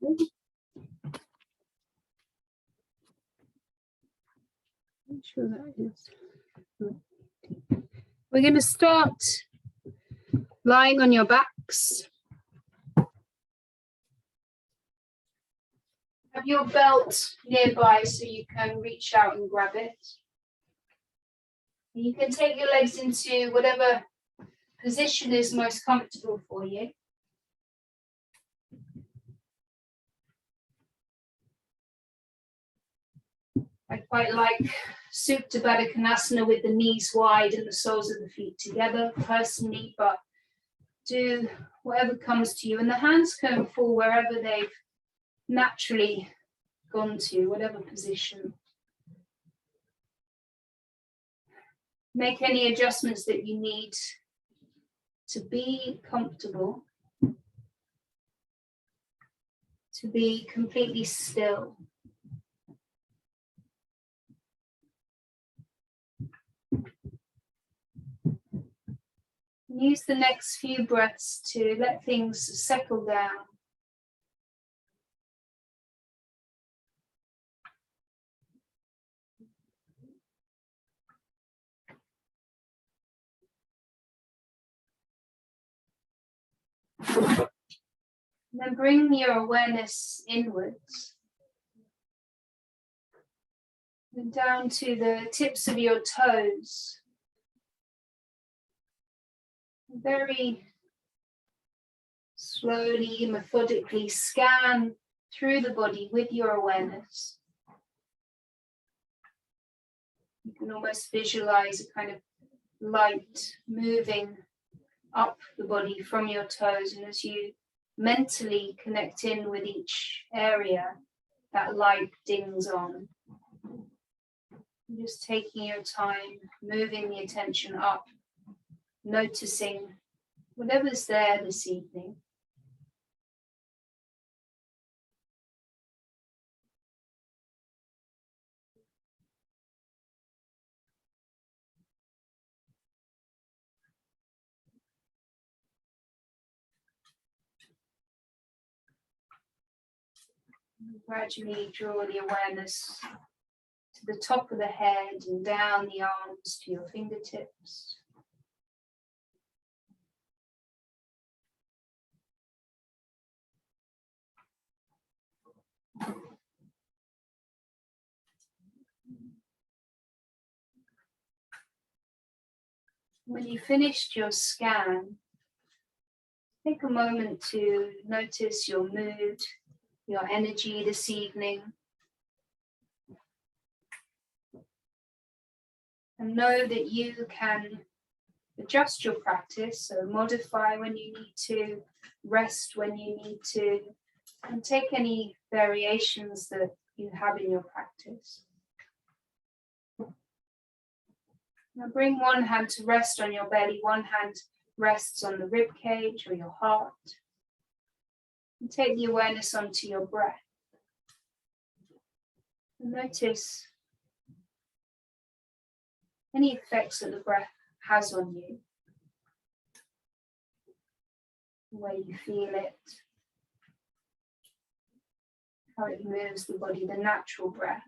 Make sure that is. We're going to start lying on your backs. Have your belt nearby so you can reach out and grab it. You can take your legs into whatever position is most comfortable for you. I quite like Supta Baddha Konasana with the knees wide and the soles of the feet together personally, but do whatever comes to you. And the hands can fall wherever they've naturally gone to, whatever position. Make any adjustments that you need to be comfortable, to be completely still. Use the next few breaths to let things settle down. And then bring your awareness inwards and down to the tips of your toes. Very slowly, methodically scan through the body with your awareness. You can almost visualize a kind of light moving up the body from your toes, and as you mentally connect in with each area, that light dings on. Just taking your time, moving the attention up, noticing whatever's there this evening. Gradually draw the awareness to the top of the head and down the arms to your fingertips. When you finished your scan, take a moment to notice your mood, your energy this evening. And know that you can adjust your practice, so modify when you need to, rest when you need to, and take any variations that you have in your practice. Now bring one hand to rest on your belly, one hand rests on the rib cage or your heart. And take the awareness onto your breath. And notice any effects that the breath has on you, the way you feel it, how it moves the body, the natural breath.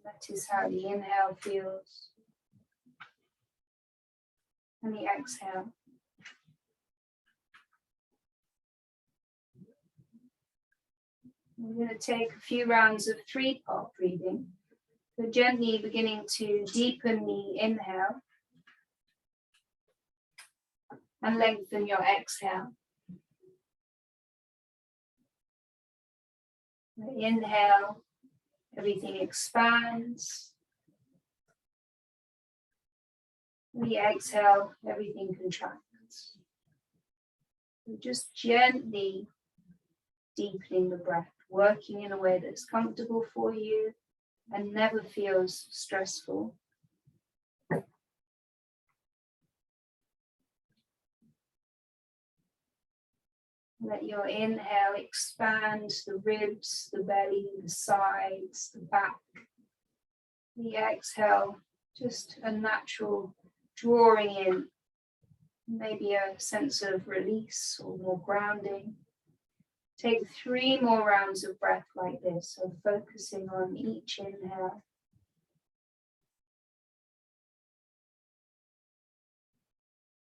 Notice how the inhale feels and the exhale. We're going to take a few rounds of 3-part breathing. So gently beginning to deepen the inhale and lengthen your exhale. The inhale, everything expands. The exhale, everything contracts. So just gently deepening the breath, working in a way that's comfortable for you and never feels stressful. Let your inhale expand the ribs, the belly, the sides, the back. The exhale, just a natural drawing in maybe a sense of release or more grounding. Take 3 more rounds of breath like this, so focusing on each inhale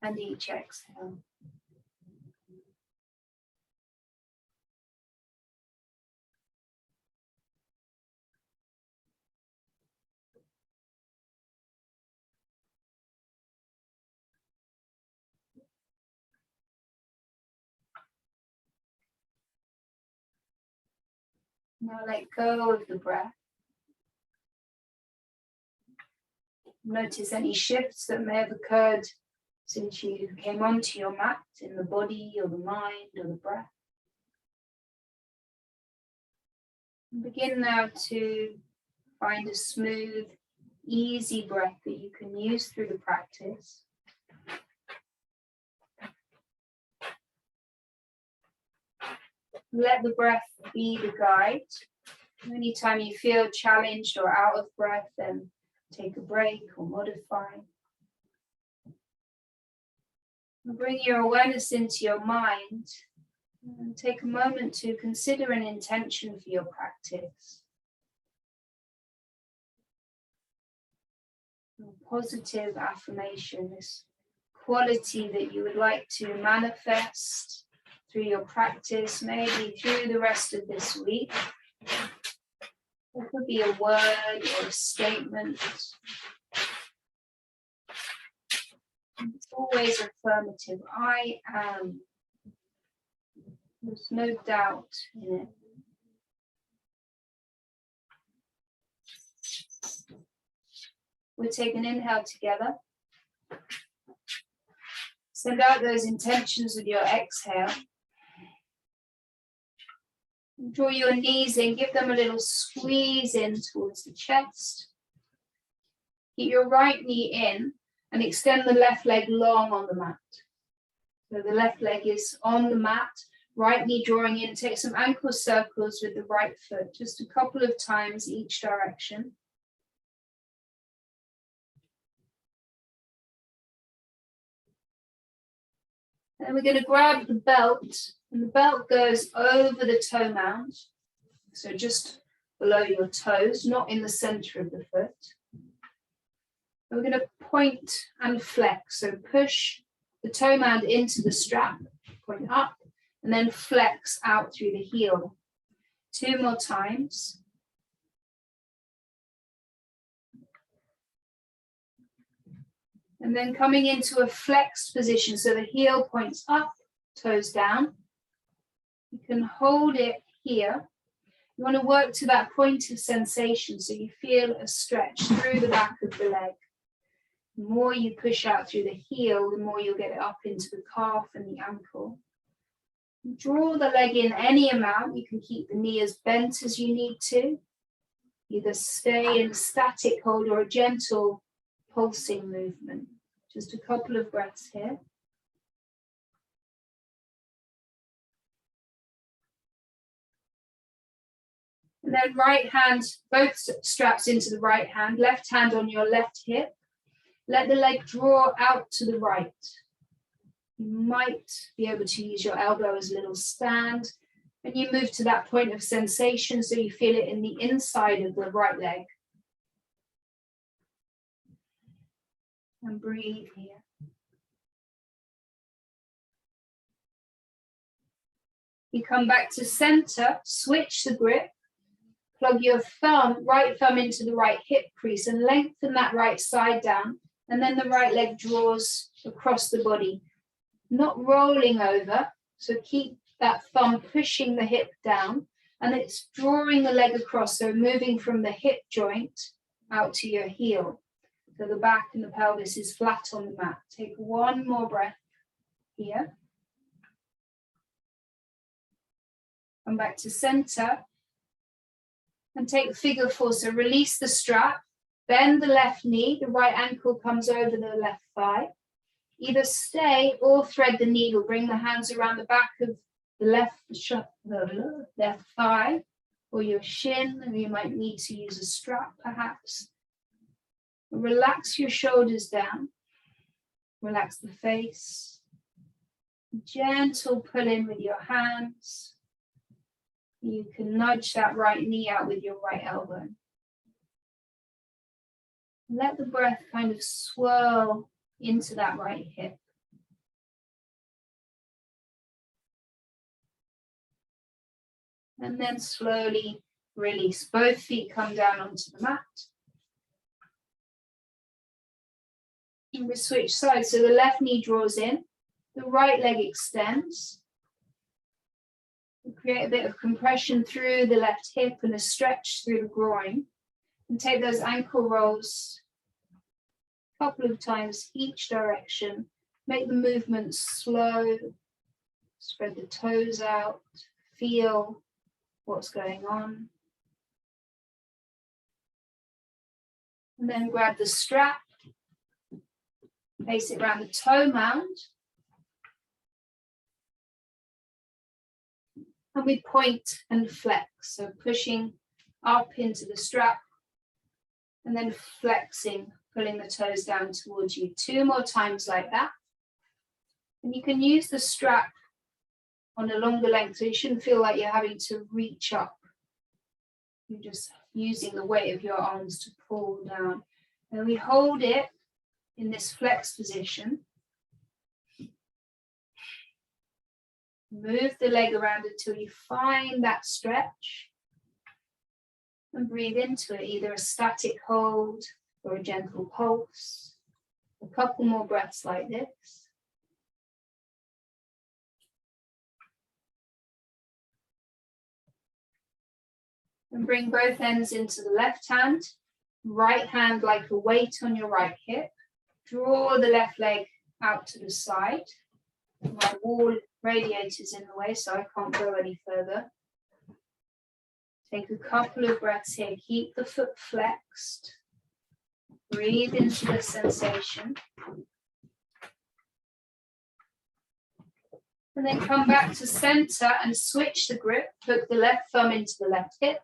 and each exhale. Now let go of the breath. Notice any shifts that may have occurred since you came onto your mat in the body or the mind or the breath. And begin now to find a smooth, easy breath that you can use through the practice. Let the breath be the guide. Anytime you feel challenged or out of breath, then take a break or modify. And bring your awareness into your mind and take a moment to consider an intention for your practice. A positive affirmation, this quality that you would like to manifest through your practice, maybe through the rest of this week. It could be a word or a statement. It's always affirmative. I am. There's no doubt in it. We'll take an inhale together. Send out those intentions with your exhale. Draw your knees in, give them a little squeeze in towards the chest. Keep your right knee in and extend the left leg long on the mat. So the left leg is on the mat, right knee drawing in. Take some ankle circles with the right foot, just a couple of times each direction. And we're going to grab the belt, and the belt goes over the toe mound, so just below your toes, not in the center of the foot. And we're going to point and flex, so push the toe mound into the strap, point up, and then flex out through the heel. 2 more times. And then coming into a flexed position, so the heel points up, toes down. You can hold it here. You want to work to that point of sensation, so you feel a stretch through the back of the leg. The more you push out through the heel, the more you'll get it up into the calf and the ankle. Draw the leg in any amount. You can keep the knee as bent as you need to. Either stay in static hold or a gentle pulsing movement. Just a couple of breaths here. And then right hand, both straps into the right hand, left hand on your left hip. Let the leg draw out to the right. You might be able to use your elbow as a little stand. And you move to that point of sensation so you feel it in the inside of the right leg. And breathe here. You come back to center, switch the grip, plug your right thumb into the right hip crease and lengthen that right side down, and then the right leg draws across the body, not rolling over, so keep that thumb pushing the hip down, and it's drawing the leg across, so moving from the hip joint out to your heel. So the back and the pelvis is flat on the mat. Take 1 more breath here. Come back to center and take figure 4. So release the strap, bend the left knee, the right ankle comes over the left thigh. Either stay or thread the needle. Bring the hands around the back of the left thigh or your shin, and you might need to use a strap perhaps. Relax your shoulders down. Relax the face. Gentle pull in with your hands. You can nudge that right knee out with your right elbow. Let the breath kind of swirl into that right hip. And then slowly release. Both feet come down onto the mat. And we switch sides. So the left knee draws in, the right leg extends. We create a bit of compression through the left hip and a stretch through the groin. And take those ankle rolls a couple of times each direction. Make the movement slow. Spread the toes out. Feel what's going on. And then grab the strap. Place it around the toe mound. And we point and flex. So pushing up into the strap and then flexing, pulling the toes down towards you. 2 more times like that. And you can use the strap on a longer length, so you shouldn't feel like you're having to reach up. You're just using the weight of your arms to pull down. And we hold it in this flex position. Move the leg around until you find that stretch. And breathe into it, either a static hold or a gentle pulse. A couple more breaths like this. And bring both ends into the left hand. Right hand like a weight on your right hip. Draw the left leg out to the side. My wall radiator's in the way, so I can't go any further. Take a couple of breaths here. Keep the foot flexed. Breathe into the sensation. And then come back to center and switch the grip. Hook the left thumb into the left hip.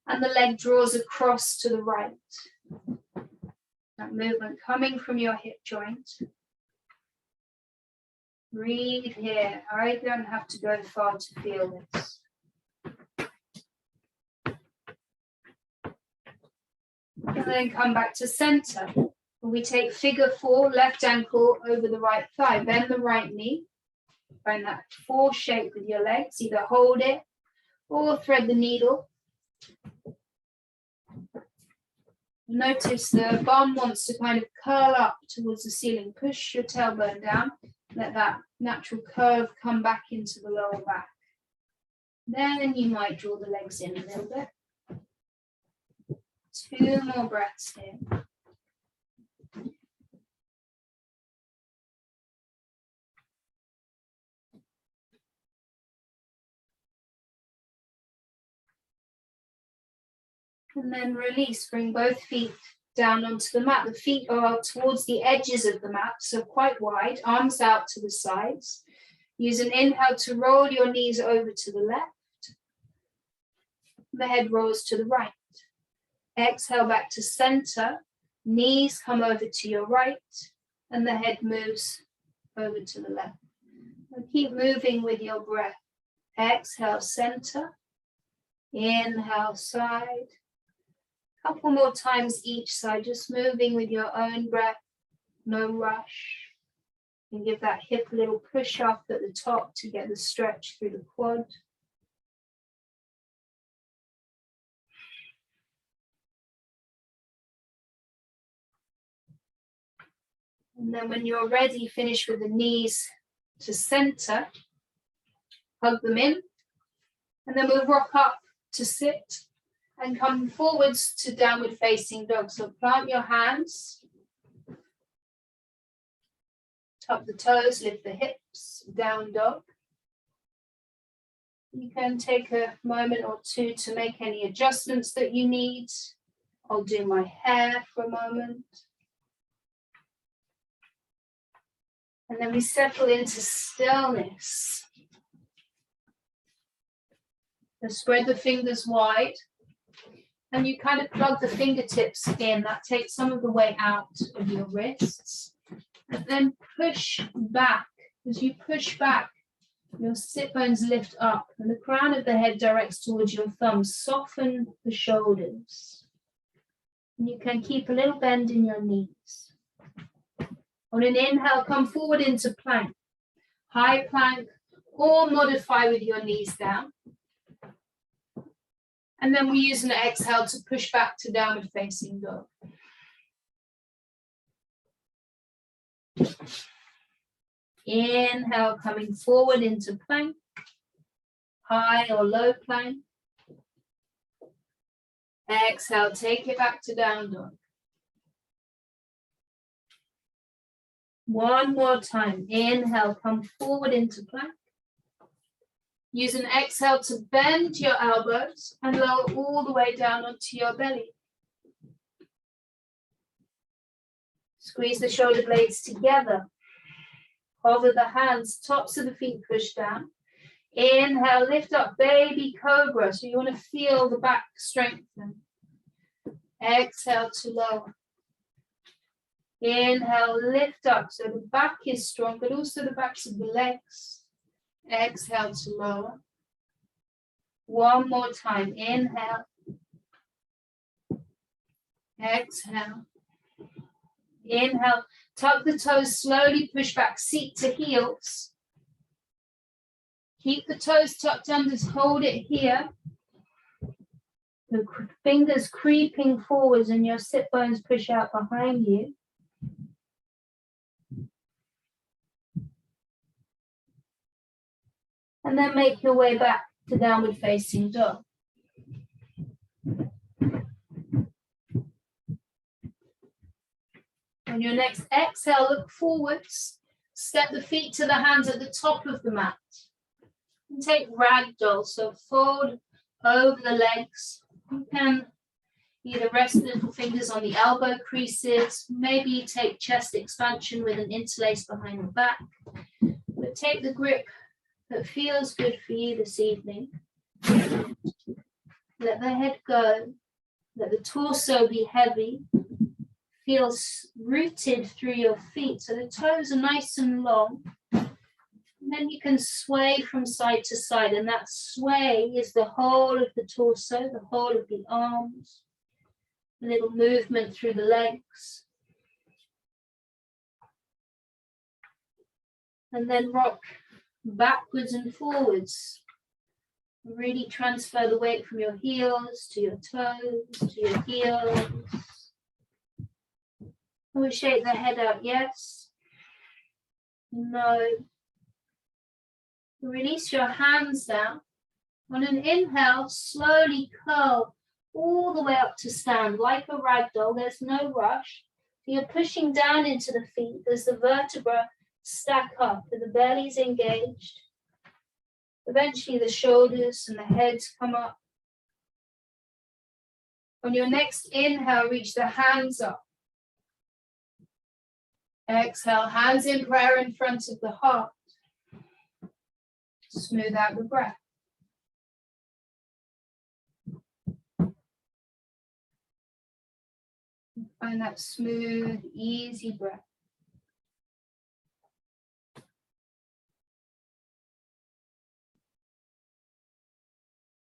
And the leg draws across to the right. That movement coming from your hip joint. Breathe here. I don't have to go far to feel this. And then come back to center. We take figure 4, left ankle over the right thigh. Bend the right knee. Find that 4 shape with your legs. Either hold it or thread the needle. Notice the bum wants to kind of curl up towards the ceiling. Push your tailbone down. Let that natural curve come back into the lower back. Then you might draw the legs in a little bit. 2 more breaths here. And then release, bring both feet down onto the mat. The feet are towards the edges of the mat, so quite wide, arms out to the sides. Use an inhale to roll your knees over to the left. The head rolls to the right. Exhale back to center. Knees come over to your right, and the head moves over to the left. And keep moving with your breath. Exhale, center. Inhale, side. Couple more times each side, just moving with your own breath, no rush. And give that hip a little push up at the top to get the stretch through the quad. And then when you're ready, finish with the knees to center. Hug them in. And then we'll rock up to sit. And come forwards to downward facing dog. So plant your hands. Tuck the toes, lift the hips, down dog. You can take a moment or 2 to make any adjustments that you need. I'll do my hair for a moment. And then we settle into stillness. So spread the fingers wide. And you kind of plug the fingertips in. That takes some of the weight out of your wrists. And then push back. As you push back, your sit bones lift up and the crown of the head directs towards your thumbs. Soften the shoulders. And you can keep a little bend in your knees. On an inhale, come forward into plank. High plank, or modify with your knees down. And then we use an exhale to push back to downward facing dog. Inhale, coming forward into plank, high or low plank. Exhale, take it back to down dog. One more time. Inhale, come forward into plank. Use an exhale to bend your elbows and lower all the way down onto your belly. Squeeze the shoulder blades together. Hover the hands, tops of the feet push down. Inhale, lift up, baby cobra. So you want to feel the back strengthen. Exhale to lower. Inhale, lift up. So the back is strong, but also the backs of the legs. Exhale to lower. One more time. Inhale. Exhale. Inhale. Tuck the toes, slowly push back, seat to heels. Keep the toes tucked under, hold it here. The fingers creeping forwards and your sit bones push out behind you. And then make your way back to downward facing dog. On your next exhale, look forwards. Step the feet to the hands at the top of the mat. And take ragdoll, so fold over the legs. You can either rest the little fingers on the elbow creases, maybe take chest expansion with an interlace behind the back. But take the grip that feels good for you this evening. Let the head go. Let the torso be heavy. Feel rooted through your feet, so the toes are nice and long. And then you can sway from side to side, and that sway is the whole of the torso, the whole of the arms, a little movement through the legs. And then rock backwards and forwards. Really transfer the weight from your heels to your toes, to your heels. We shake the head out, yes, no. Release your hands down. On an inhale, slowly curl all the way up to stand, like a rag doll. There's no rush. You're pushing down into the feet as the vertebrae stack up and the belly's engaged. Eventually the shoulders and the heads come up. On your next inhale, reach the hands up. Exhale, hands in prayer in front of the heart. Smooth out the breath. Find that smooth, easy breath.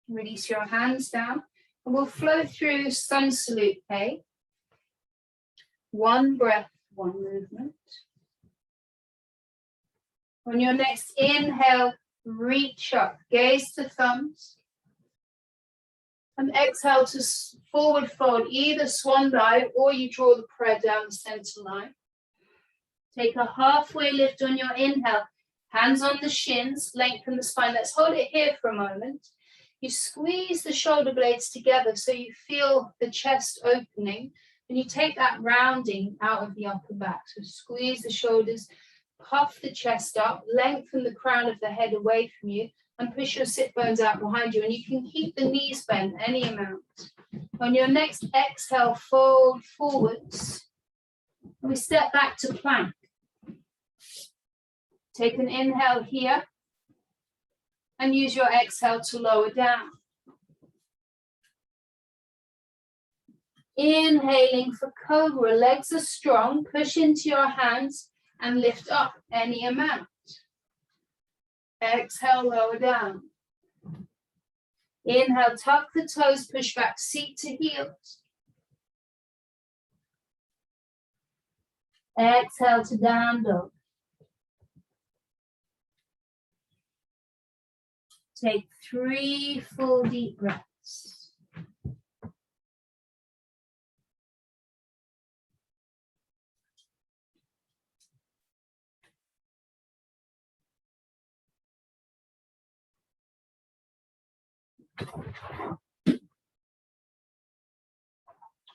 Release your hands down and we'll flow through sun salute, okay? One breath, one movement. On your next inhale, reach up, gaze to thumbs. And exhale to forward fold, either swan dive or you draw the prayer down the center line. Take a halfway lift on your inhale, hands on the shins, lengthen the spine. Let's hold it here for a moment. You squeeze the shoulder blades together so you feel the chest opening. And you take that rounding out of the upper back. So squeeze the shoulders, puff the chest up, lengthen the crown of the head away from you, and push your sit bones out behind you. And you can keep the knees bent any amount. On your next exhale, fold forwards. And we step back to plank. Take an inhale here. And use your exhale to lower down. Inhaling for cobra, legs are strong, push into your hands and lift up any amount. Exhale, lower down. Inhale, tuck the toes, push back, seat to heels. Exhale to down dog. Take 3 full deep breaths.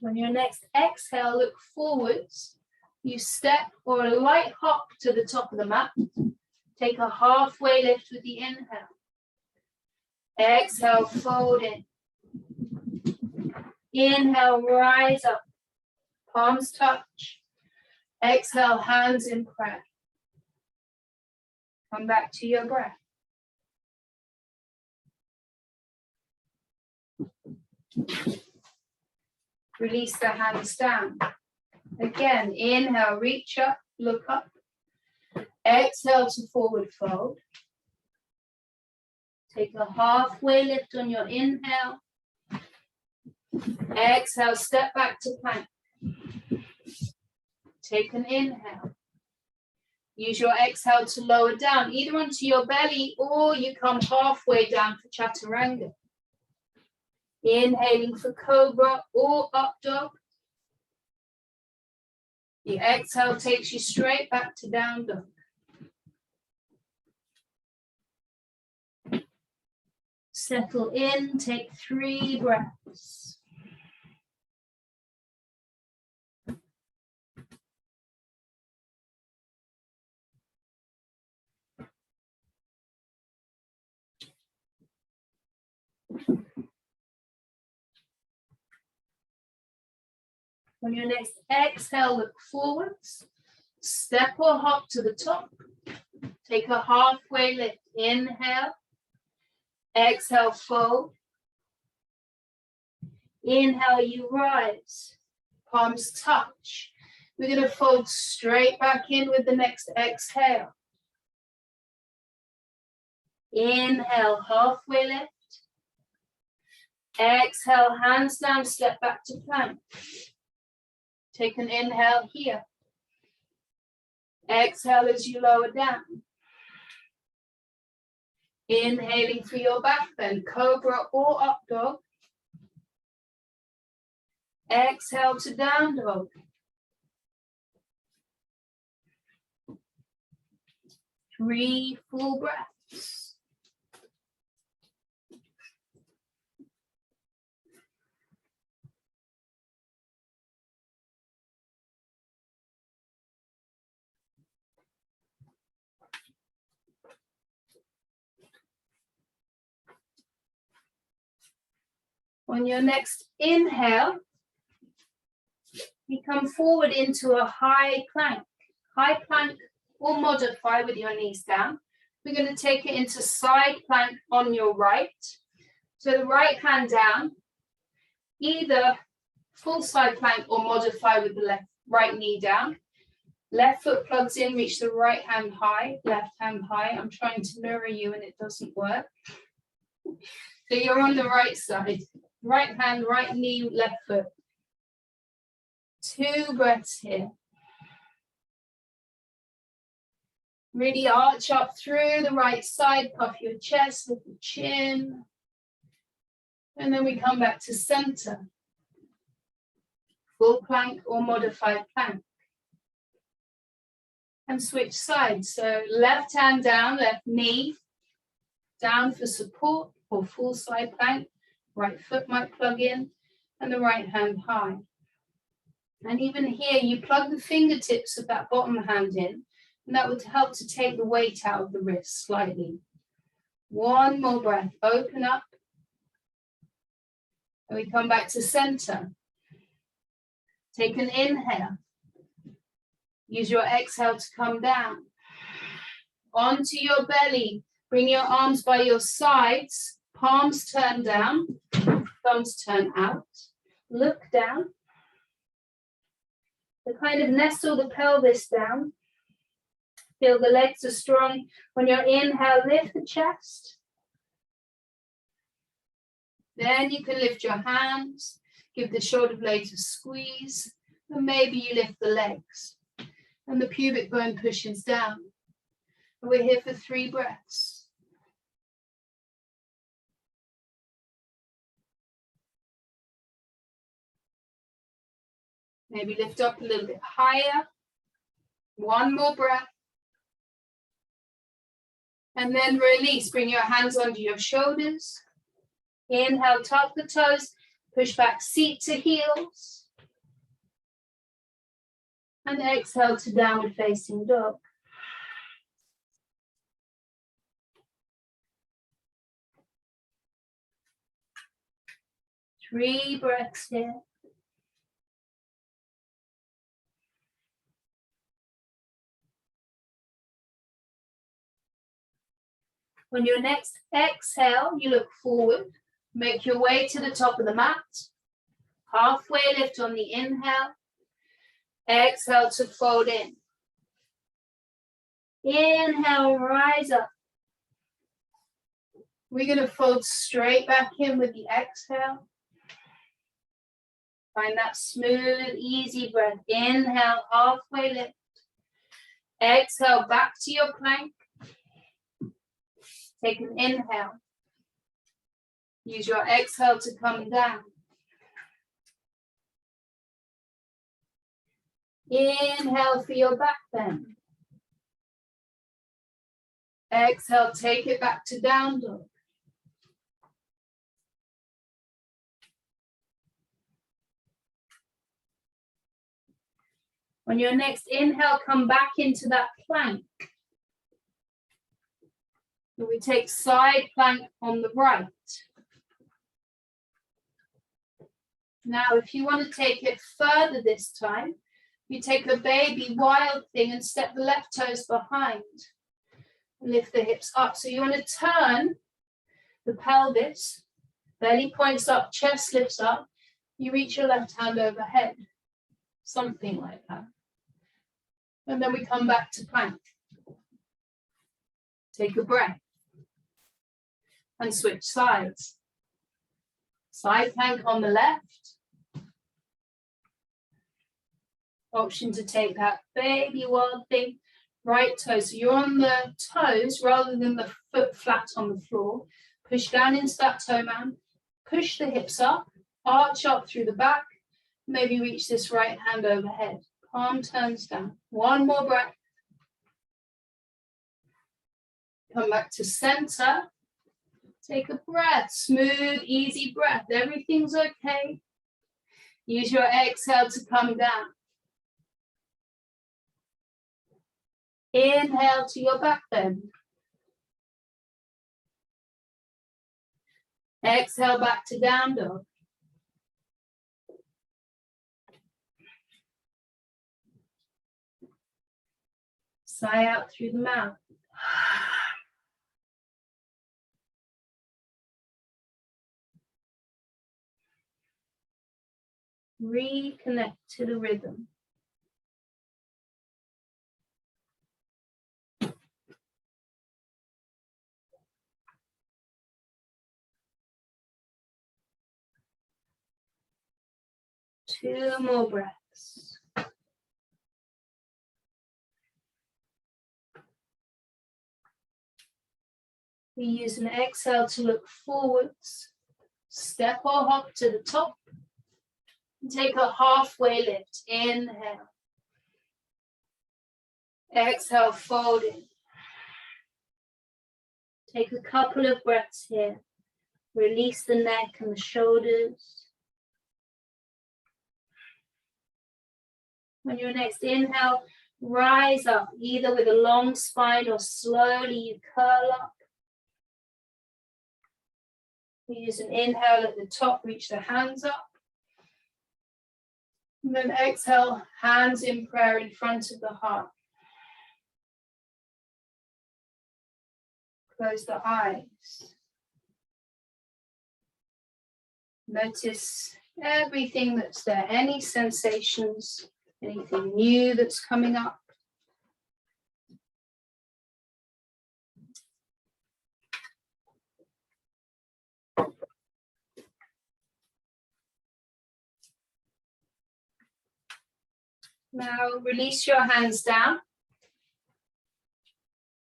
On your next exhale, look forwards. You step or a light hop to the top of the mat. Take a halfway lift with the inhale. Exhale, fold in. Inhale, rise up. Palms touch. Exhale, hands in prayer. Come back to your breath. Release the hands down. Again, inhale, reach up, look up. Exhale to forward fold. Take a halfway lift on your inhale. Exhale, step back to plank. Take an inhale. Use your exhale to lower down, either onto your belly or you come halfway down for chaturanga. Inhaling for cobra or up dog. The exhale takes you straight back to down dog. Settle in, take 3 breaths. On your next exhale, look forwards. Step or hop to the top. Take a halfway lift. Inhale. Exhale, fold. Inhale, you rise. Palms touch. We're going to fold straight back in with the next exhale. Inhale, halfway lift. Exhale, hands down, step back to plank. Take an inhale here. Exhale as you lower down. Inhaling for your back bend, cobra or up dog. Exhale to down dog. Three full breaths. On your next inhale, you come forward into a high plank. High plank or modify with your knees down. We're going to take it into side plank on your right. So the right hand down, either full side plank or modify with the right knee down. Left foot plugs in, reach the right hand high, left hand high. I'm trying to mirror you and it doesn't work. So you're on the right side. Right hand, right knee, left foot. 2 breaths here. Really arch up through the right side, puff your chest with the chin. And then we come back to center. Full plank or modified plank. And switch sides. So left hand down, left knee down for support or full side plank. Right foot might plug in and the right hand high. And even here, you plug the fingertips of that bottom hand in, and that would help to take the weight out of the wrist slightly. 1 more breath, open up. And we come back to center. Take an inhale. Use your exhale to come down. Onto your belly. Bring your arms by your sides. Palms turn down. Thumbs turn out. Look down. So kind of nestle the pelvis down. Feel the legs are strong. When you're inhale, lift the chest. Then you can lift your hands, give the shoulder blades a squeeze, and maybe you lift the legs. And the pubic bone pushes down. And we're here for 3 breaths. Maybe lift up a little bit higher. 1 more breath. And then release. Bring your hands under your shoulders. Inhale, tuck the toes. Push back, seat to heels. And exhale to downward facing dog. Three breaths here. On your next exhale, you look forward. Make your way to the top of the mat. Halfway lift on the inhale. Exhale to fold in. Inhale, rise up. We're going to fold straight back in with the exhale. Find that smooth, easy breath. Inhale, halfway lift. Exhale, back to your plank. Take an inhale. Use your exhale to come down. Inhale for your back bend. Exhale, take it back to down dog. On your next inhale, come back into that plank. And we take side plank on the right. Now, if you want to take it further this time, you take a baby wild thing and step the left toes behind. Lift the hips up. So you want to turn the pelvis, belly points up, chest lifts up. You reach your left hand overhead, something like that. And then we come back to plank. Take a breath and switch sides. Side plank on the left. Option to take that baby wild thing. Right toe, so you're on the toes rather than the foot flat on the floor. Push down into that toe mound. Push the hips up, arch up through the back. Maybe reach this right hand overhead. Palm turns down. 1 more breath. Come back to center. Take a breath, smooth, easy breath. Everything's okay. Use your exhale to come down. Inhale to your back bend. Exhale back to down dog. Sigh out through the mouth. Reconnect to the rhythm. Two more breaths. We use an exhale to look forwards. Step or hop to the top. And take a halfway lift. Inhale. Exhale, fold in. Take a couple of breaths here. Release the neck and the shoulders. On your next inhale, rise up, either with a long spine or slowly you curl up. We use an inhale at the top, reach the hands up. And then exhale, hands in prayer in front of the heart. Close the eyes. Notice everything that's there, any sensations Anything new that's coming up? Now release your hands down.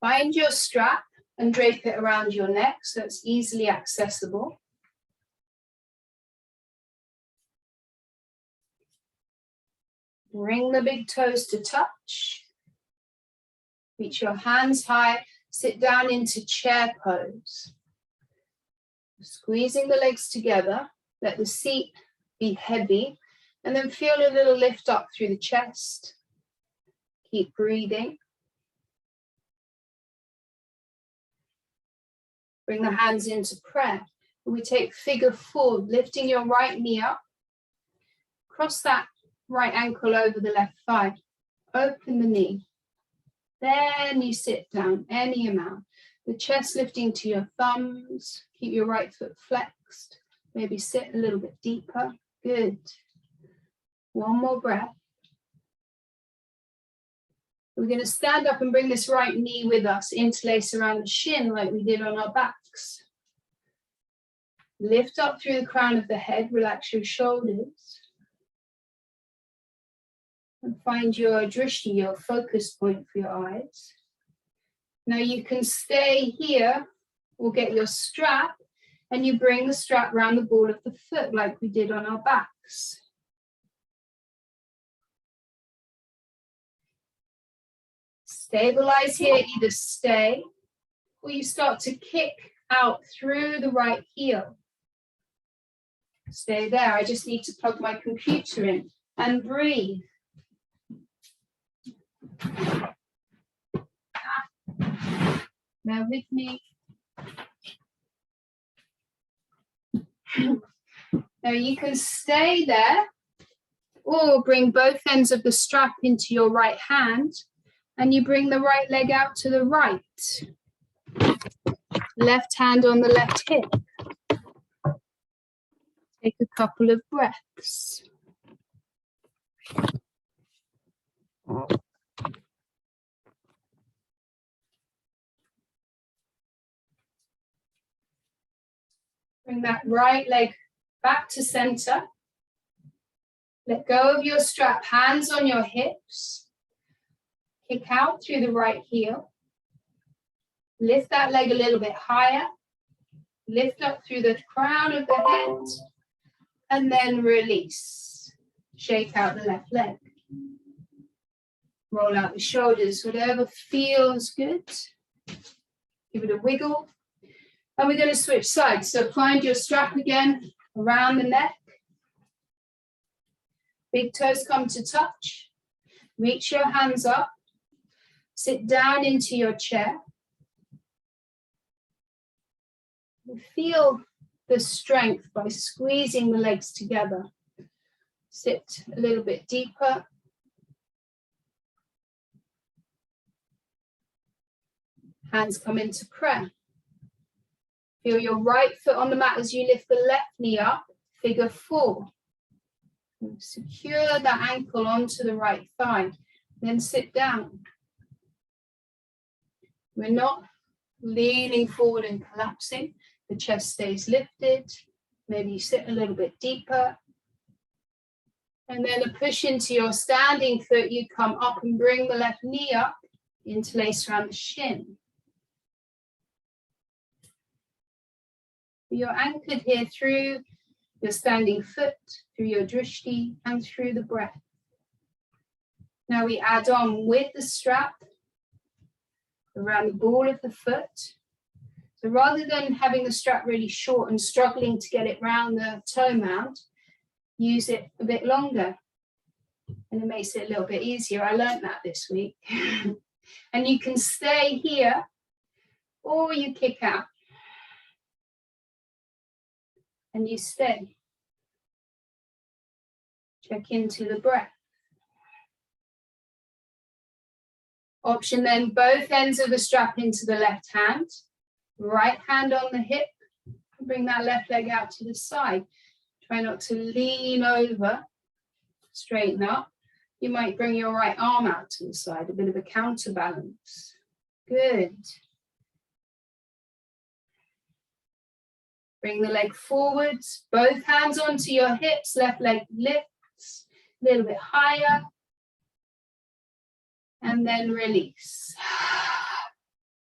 Find your strap and drape it around your neck so it's easily accessible. Bring the big toes to touch. Reach your hands high, sit down into chair pose. Squeezing the legs together, let the seat be heavy, and then feel a little lift up through the chest. Keep breathing. Bring the hands into prayer. We take figure 4, lifting your right knee up. Cross that right ankle over the left thigh. Open the knee. Then you sit down, any amount. The chest lifting to your thumbs. Keep your right foot flexed. Maybe sit a little bit deeper. Good. One more breath. We're going to stand up and bring this right knee with us, interlace around the shin like we did on our backs. Lift up through the crown of the head, relax your shoulders. And find your drishti, your focus point for your eyes. Now you can stay here or get your strap and you bring the strap around the ball of the foot like we did on our backs. Stabilize here, either stay or you start to kick out through the right heel. Stay there. I just need to plug my computer in and breathe. Bear with me. Now you can stay there or bring both ends of the strap into your right hand and you bring the right leg out to the right. Left hand on the left hip. Take a couple of breaths. Bring that right leg back to center. Let go of your strap, hands on your hips. Kick out through the right heel. Lift that leg a little bit higher. Lift up through the crown of the head. And then release. Shake out the left leg. Roll out the shoulders, whatever feels good. Give it a wiggle. And we're going to switch sides. So find your strap again around the neck. Big toes come to touch. Reach your hands up. Sit down into your chair. Feel the strength by squeezing the legs together. Sit a little bit deeper. Hands come into prayer. Feel your right foot on the mat as you lift the left knee up, figure 4. And secure that ankle onto the right thigh, then sit down. We're not leaning forward and collapsing. The chest stays lifted. Maybe you sit a little bit deeper. And then a push into your standing foot, you come up and bring the left knee up, interlace around the shin. You're anchored here through your standing foot, through your drishti, and through the breath. Now we add on with the strap around the ball of the foot. So rather than having the strap really short and struggling to get it round the toe mount, use it a bit longer. And it makes it a little bit easier. I learned that this week. And you can stay here or you kick out. And you stay. Check into the breath. Option then, both ends of the strap into the left hand. Right hand on the hip. Bring that left leg out to the side. Try not to lean over. Straighten up. You might bring your right arm out to the side, a bit of a counterbalance. Good. Bring the leg forwards, both hands onto your hips, left leg lifts, a little bit higher. And then release.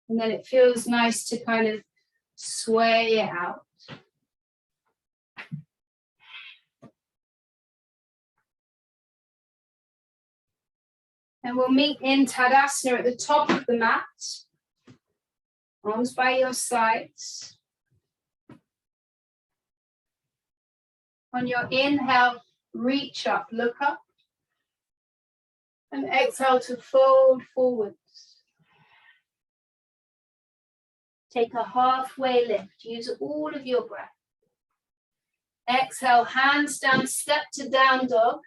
And then it feels nice to kind of sway it out. And we'll meet in Tadasana at the top of the mat. Arms by your sides. On your inhale, reach up, look up. And exhale to fold forwards. Take a halfway lift. Use all of your breath. Exhale, hands down, step to down dog.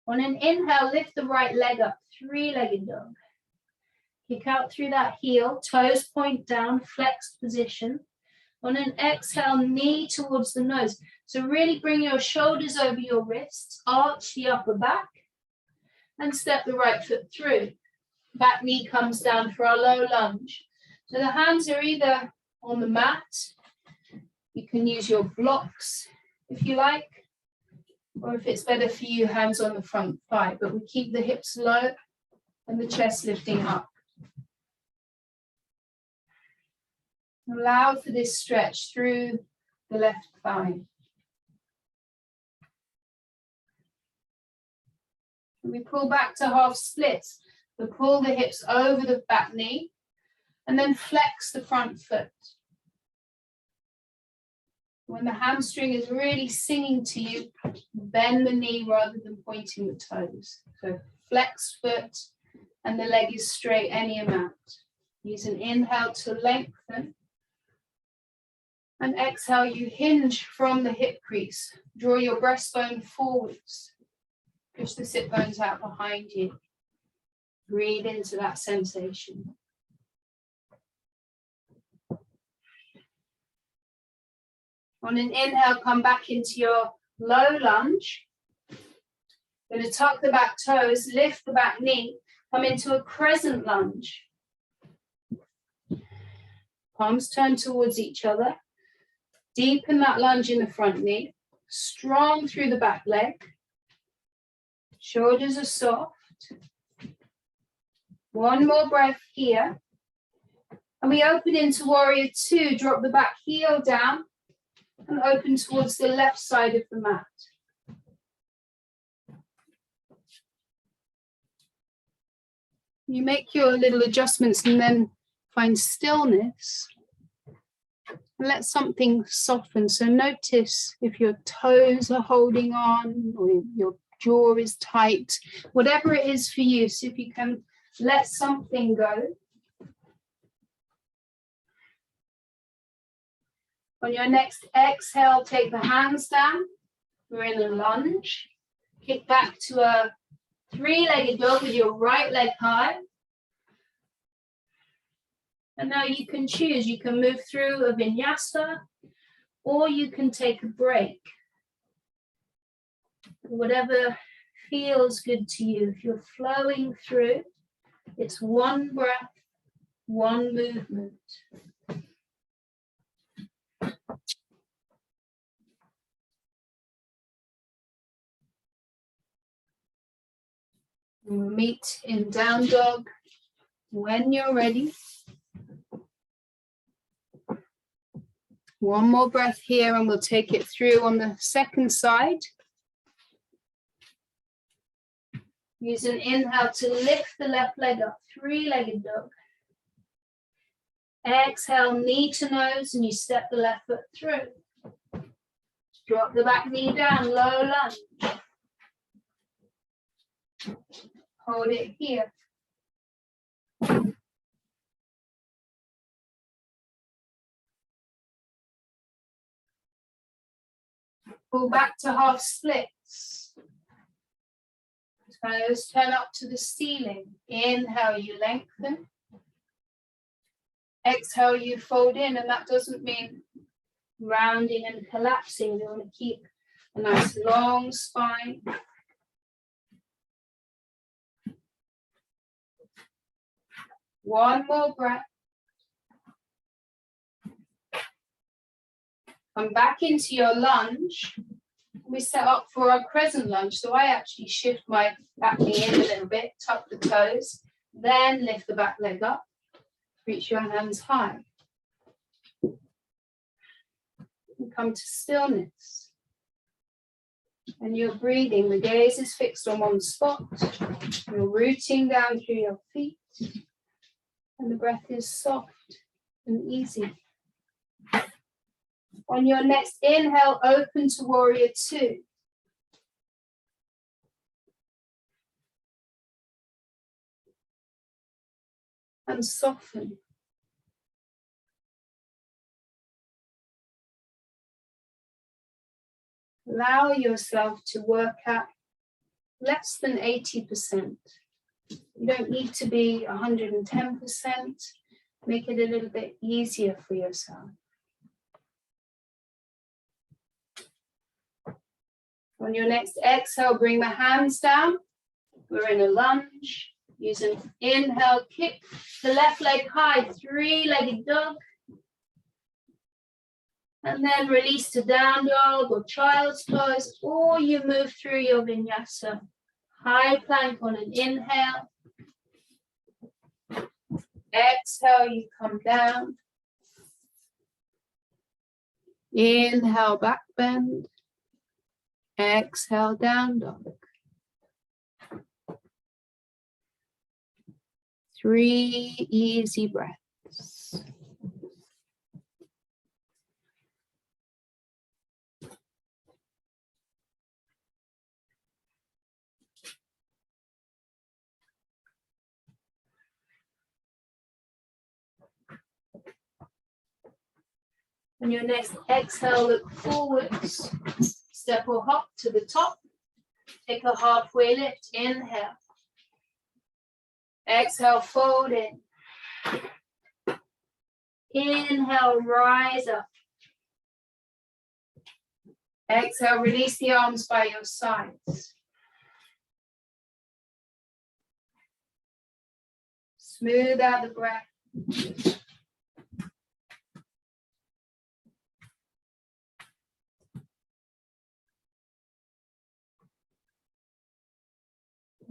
On an inhale, lift the right leg up, three-legged dog. Kick out through that heel, toes point down, flexed position. On an exhale, knee towards the nose. So really bring your shoulders over your wrists, arch the upper back, and step the right foot through. Back knee comes down for our low lunge. So the hands are either on the mat, you can use your blocks if you like, or if it's better for you, hands on the front thigh, but we keep the hips low and the chest lifting up. Allow for this stretch through the left thigh. And we pull back to half splits, but pull the hips over the back knee and then flex the front foot. When the hamstring is really singing to you, bend the knee rather than pointing the toes. So flex foot and the leg is straight any amount. Use an inhale to lengthen. And exhale, you hinge from the hip crease. Draw your breastbone forwards. Push the sit bones out behind you. Breathe into that sensation. On an inhale, come back into your low lunge. Going to tuck the back toes, lift the back knee, come into a crescent lunge. Palms turn towards each other. Deepen that lunge in the front knee. Strong through the back leg. Shoulders are soft. One more breath here. And we open into warrior two. Drop the back heel down and open towards the left side of the mat. You make your little adjustments and then find stillness. And let something soften. So notice if your toes are holding on or your jaw is tight, whatever it is for you. So if you can let something go. On your next exhale, take the hands down. We're in a lunge. Kick back to a three-legged dog with your right leg high. And now you can choose. You can move through a vinyasa or you can take a break. Whatever feels good to you. If you're flowing through, it's one breath, one movement. We'll meet in down dog when you're ready. One more breath here and we'll take it through on the second side. Use an inhale to lift the left leg up, three-legged dog. Exhale, knee to nose, and you step the left foot through. Drop the back knee down, low lunge. Hold it here. Pull back to half splits. Toes turn up to the ceiling. Inhale, you lengthen. Exhale, you fold in, and that doesn't mean rounding and collapsing. You want to keep A nice long spine. One more breath. Come back into your lunge. We set up for our crescent lunge. So I actually shift my back knee in a little bit, tuck the toes, then lift the back leg up. Reach your hands high. And come to stillness. And you're breathing. The gaze is fixed on one spot. You're rooting down through your feet. And the breath is soft and easy. On your next inhale, open to warrior two. And soften. Allow yourself to work at less than 80%. You don't need to be 110%. Make it a little bit easier for yourself. On your next exhale, bring the hands down. We're in a lunge. Use an inhale, kick the left leg high, three-legged dog. And then release to down dog or child's pose, or you move through your vinyasa. High plank on an inhale. Exhale, you come down. Inhale, back bend. Exhale, down dog. 3 easy breaths. On your next exhale, look forwards. Step or hop to the top. Take a halfway lift. Inhale. Exhale, fold in. Inhale, rise up. Exhale, release the arms by your sides. Smooth out the breath.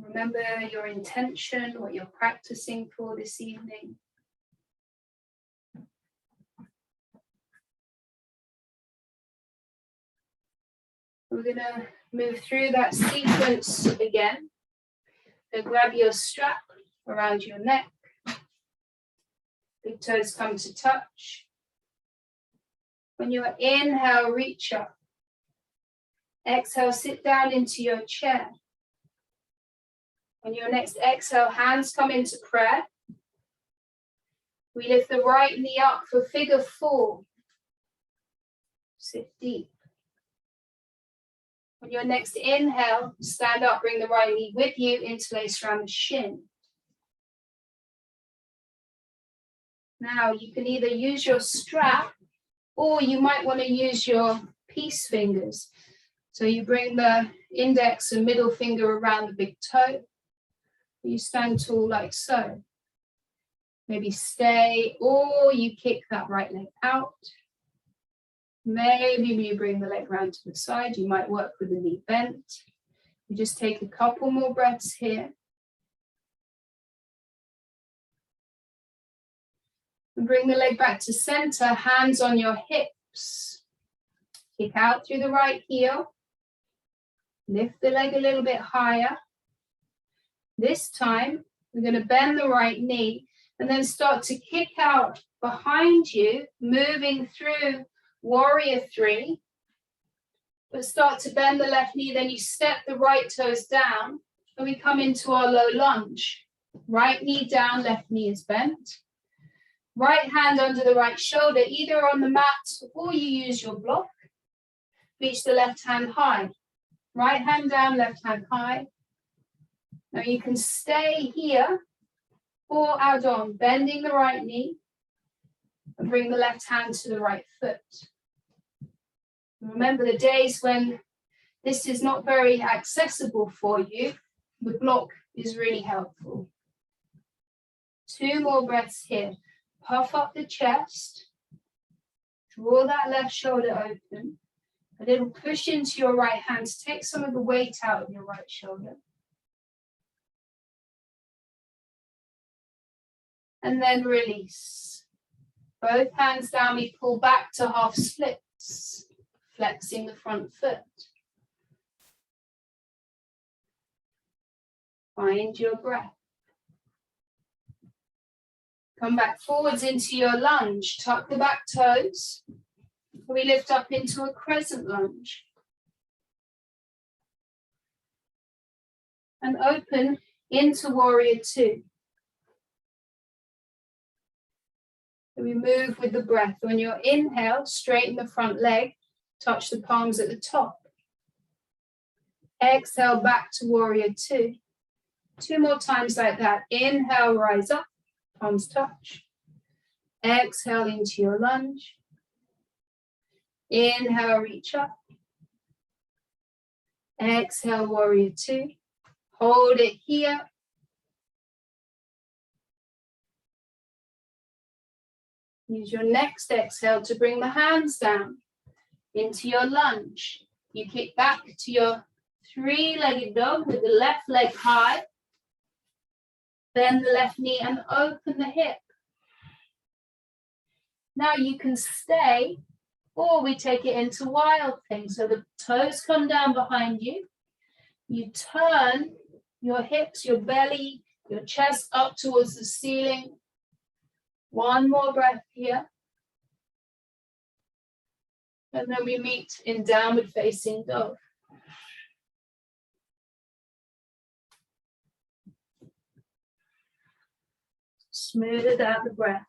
Remember your intention, what you're practicing for this evening. We're going to move through that sequence again. So grab your strap around your neck. Big toes come to touch. When you inhale, reach up. Exhale, sit down into your chair. On your next exhale, hands come into prayer. We lift the right knee up for figure 4. Sit deep. On your next inhale, stand up, bring the right knee with you, interlace around the shin. Now you can either use your strap or you might want to use your peace fingers. So you bring the index and middle finger around the big toe. You stand tall like so. Maybe stay, or you kick that right leg out. Maybe you bring the leg round to the side. You might work with the knee bent. You just take a couple more breaths here. And bring the leg back to center, hands on your hips. Kick out through the right heel. Lift the leg a little bit higher. This time, we're going to bend the right knee and then start to kick out behind you, moving through warrior 3. But start to bend the left knee, then you step the right toes down, and we come into our low lunge. Right knee down, left knee is bent. Right hand under the right shoulder, either on the mat or you use your block. Reach the left hand high. Right hand down, left hand high. Now you can stay here or out on, bending the right knee and bring the left hand to the right foot. And remember the days when this is not very accessible for you, the block is really helpful. 2 more breaths here. Puff up the chest. Draw that left shoulder open. A little push into your right hand to take some of the weight out of your right shoulder. And then release. Both hands down, we pull back to half splits, flexing the front foot. Find your breath. Come back forwards into your lunge. Tuck the back toes. We lift up into a crescent lunge. And open into warrior 2. We move with the breath. On your inhale, straighten the front leg, touch the palms at the top. Exhale back to warrior 2. 2 more times like that. Inhale, rise up, palms touch. Exhale into your lunge. Inhale, reach up. Exhale, warrior 2. Hold it here. Use your next exhale to bring the hands down into your lunge. You kick back to your 3-legged dog with the left leg high. Bend the left knee and open the hip. Now you can stay, or we take it into wild thing. So the toes come down behind you. You turn your hips, your belly, your chest up towards the ceiling. 1 more breath here. And then we meet in downward facing dog. Smooth out the breath.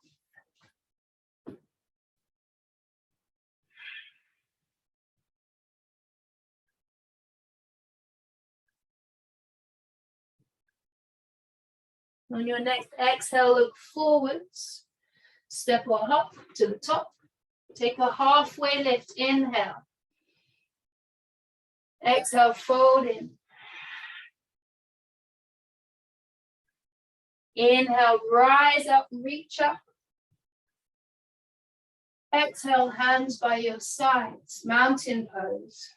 On your next exhale, look forwards. Step or hop to the top. Take a halfway lift. Inhale. Exhale, fold in. Inhale, rise up, reach up. Exhale, hands by your sides, mountain pose.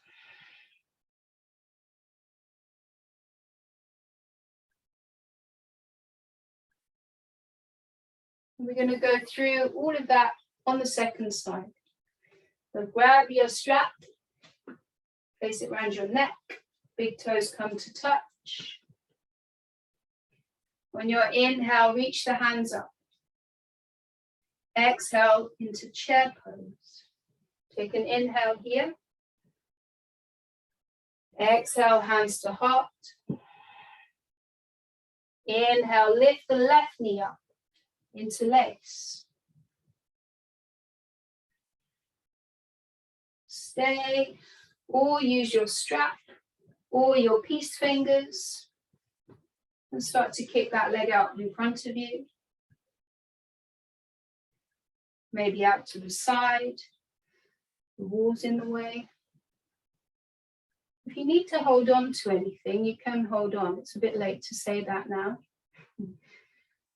We're going to go through all of that on the second side. So grab your strap, place it around your neck, big toes come to touch. On your inhale, reach the hands up. Exhale into chair pose. Take an inhale here. Exhale, hands to heart. Inhale, lift the left knee up into lace. Stay, or use your strap or your peace fingers and start to kick that leg out in front of you. Maybe out to the side, the wall's in the way. If you need to hold on to anything, you can hold on. It's a bit late to say that now.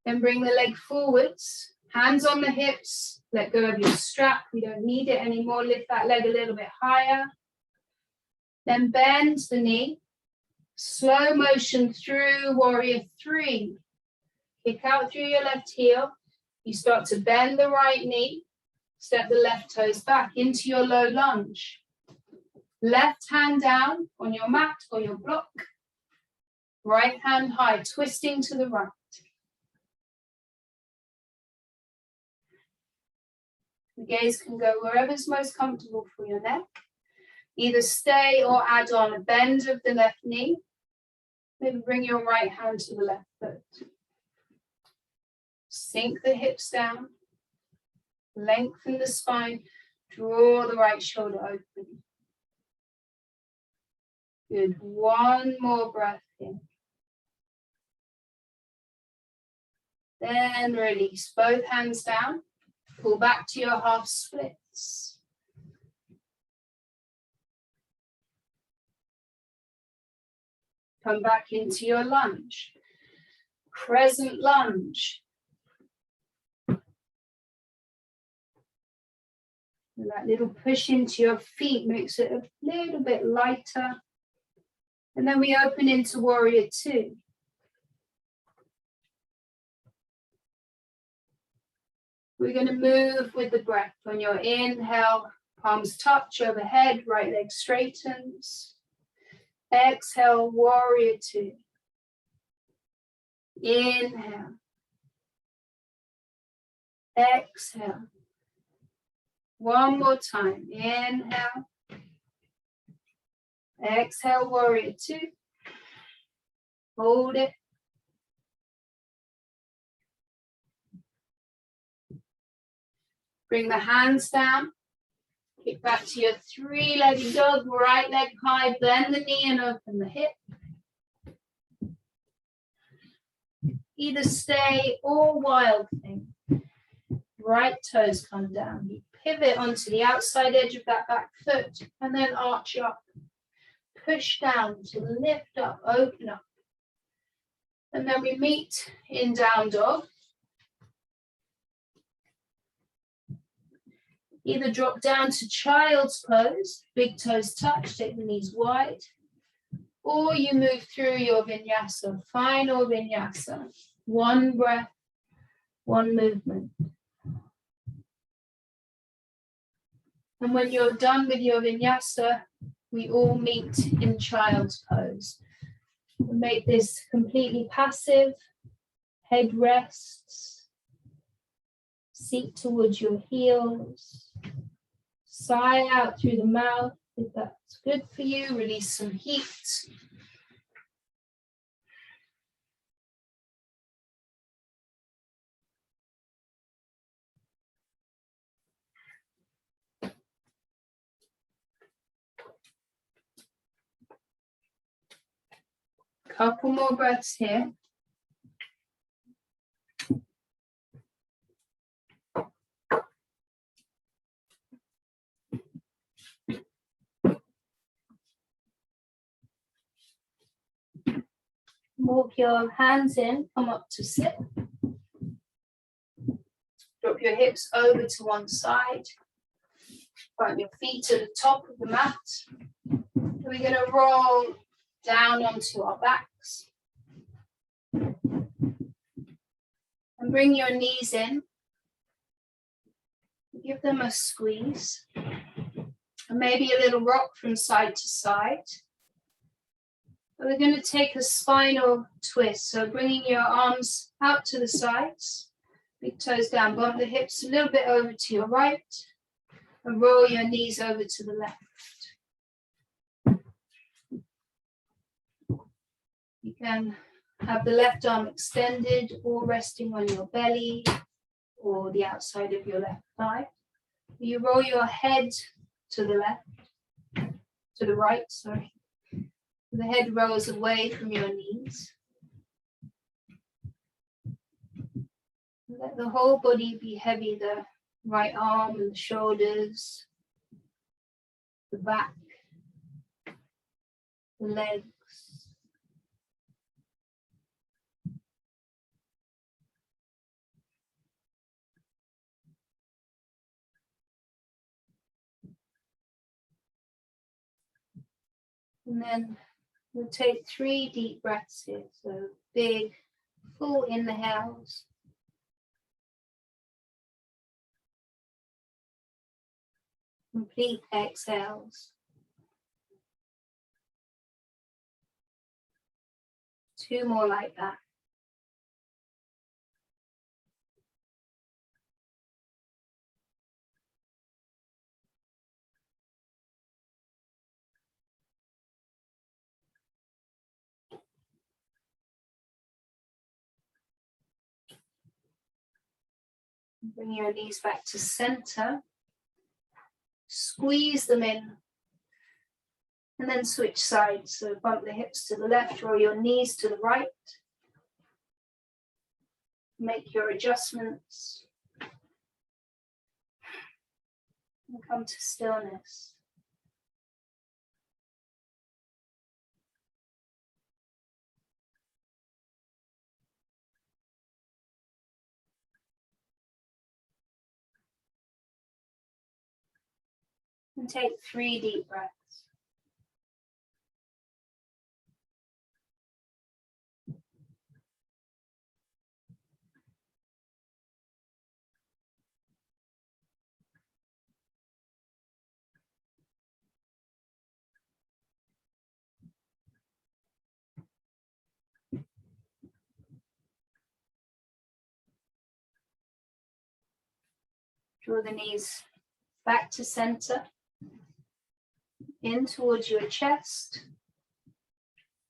Then bring the leg forwards, hands on the hips, let go of your strap. We don't need it anymore. Lift that leg a little bit higher. Then bend the knee. Slow motion through warrior 3. Kick out through your left heel. You start to bend the right knee. Step the left toes back into your low lunge. Left hand down on your mat or your block. Right hand high, twisting to the right. The gaze can go wherever's most comfortable for your neck. Either stay or add on a bend of the left knee. Maybe bring your right hand to the left foot. Sink the hips down. Lengthen the spine. Draw the right shoulder open. Good. 1 more breath in. Then release. Both hands down. Pull back to your half splits. Come back into your lunge. Crescent lunge. And that little push into your feet makes it a little bit lighter. And then we open into warrior two. We're going to move with the breath. On your inhale, palms touch overhead, right leg straightens. Exhale, warrior two. Inhale. Exhale. One more time. Inhale. Exhale, warrior two. Hold it. Bring the hands down. Kick back to your three-legged dog. Right leg high. Bend the knee and open the hip. Either stay or wild thing. Right toes come down. You pivot onto the outside edge of that back foot and then arch up. Push down to lift up, open up. And then we meet in down dog. Either drop down to child's pose, big toes touch, take the knees wide, or you move through your vinyasa, final vinyasa. One breath, one movement. And when you're done with your vinyasa, we all meet in child's pose. We make this completely passive, head rests, seat towards your heels, sigh out through the mouth if that's good for you, release some heat. Couple more breaths here. Walk your hands in, come up to sit. Drop your hips over to one side. Put your feet to the top of the mat. We're going to roll down onto our backs. And bring your knees in. Give them a squeeze. And maybe a little rock from side to side. We're going to take a spinal twist. So bringing your arms out to the sides. Big toes down. Bump the hips a little bit over to your right. And roll your knees over to the left. You can have the left arm extended or resting on your belly or the outside of your left thigh. You roll your head to the left, to the right, sorry. The head rolls away from your knees. Let the whole body be heavy, the right arm and the shoulders, the back, the legs. And then we'll take 3 deep breaths here. So big, full inhales. Complete exhales. 2 more like that. Bring your knees back to center. Squeeze them in. And then switch sides. So bump the hips to the left, roll your knees to the right. Make your adjustments. And come to stillness. And take 3 deep breaths. Draw the knees back to center, in towards your chest.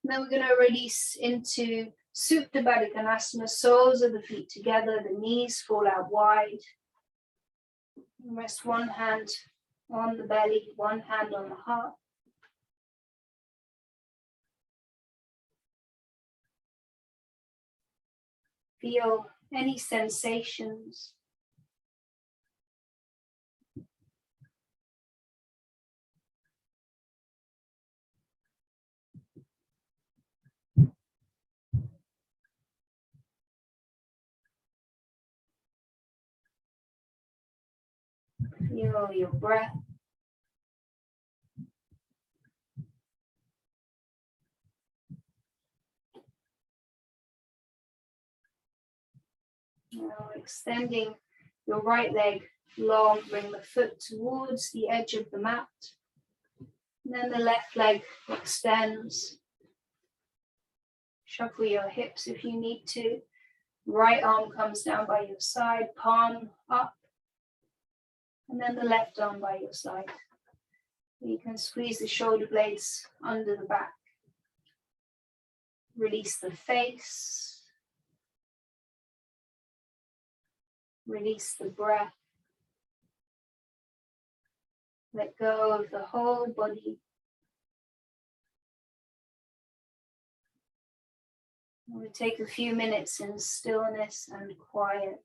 And then we're going to release into Supta Baddha Konasana, soles of the feet together, the knees fall out wide. And rest one hand on the belly, one hand on the heart. Feel any sensations. Feel your breath. Now extending your right leg long, bring the foot towards the edge of the mat. And then the left leg extends. Shuffle your hips if you need to. Right arm comes down by your side, palm up. And then the left arm by your side. You can squeeze the shoulder blades under the back. Release the face. Release the breath. Let go of the whole body. We'll take a few minutes in stillness and quiet.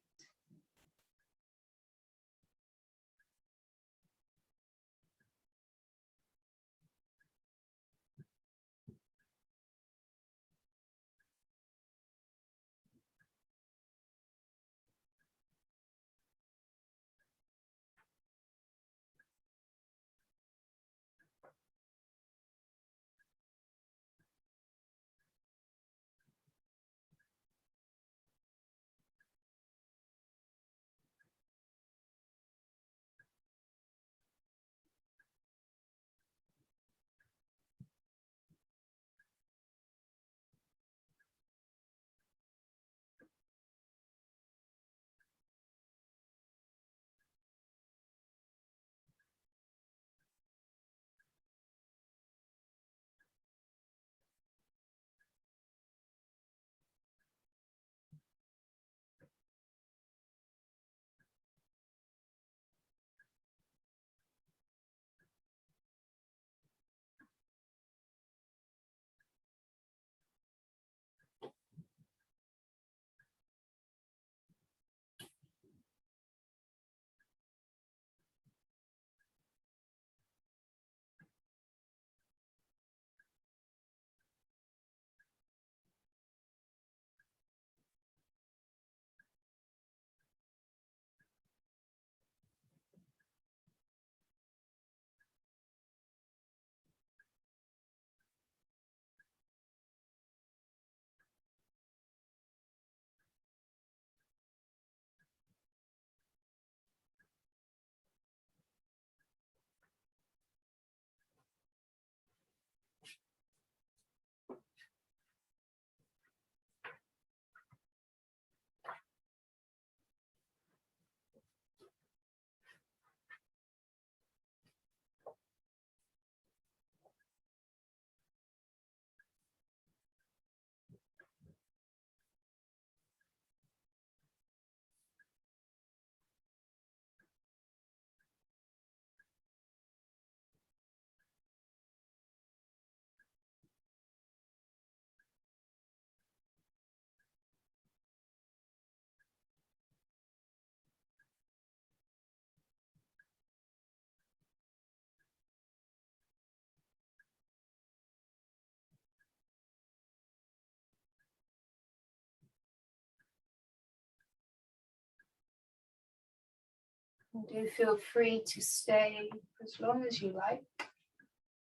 And do feel free to stay as long as you like.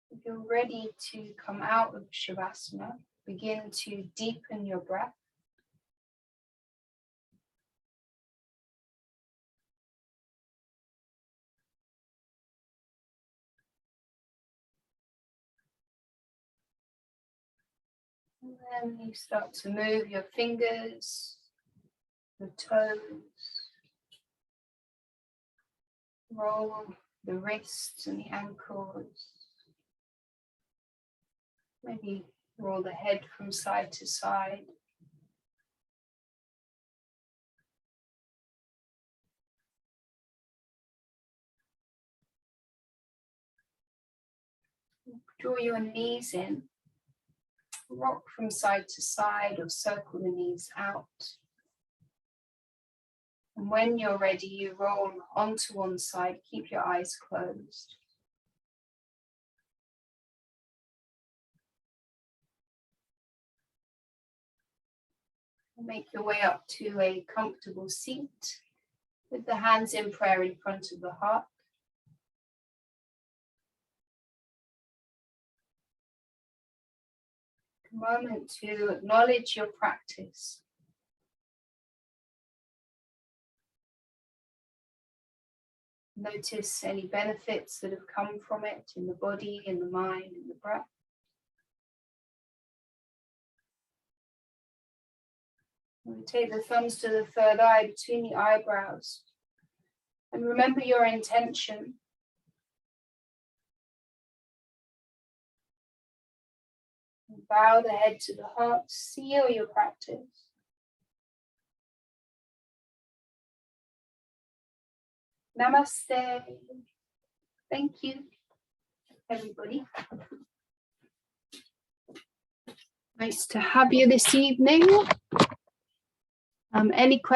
If you're ready to come out of Shavasana, begin to deepen your breath. And then you start to move your fingers, your toes, roll the wrists and the ankles. Maybe roll the head from side to side. Draw your knees in. Rock from side to side or circle the knees out. And when you're ready, you roll onto one side. Keep your eyes closed. Make your way up to a comfortable seat with the hands in prayer in front of the heart. A moment to acknowledge your practice. Notice any benefits that have come from it in the body, in the mind, in the breath. And take the thumbs to the third eye between the eyebrows. And remember your intention. And bow the head to the heart. Seal your practice. Namaste. Thank you, everybody. Nice to have you this evening. Any questions?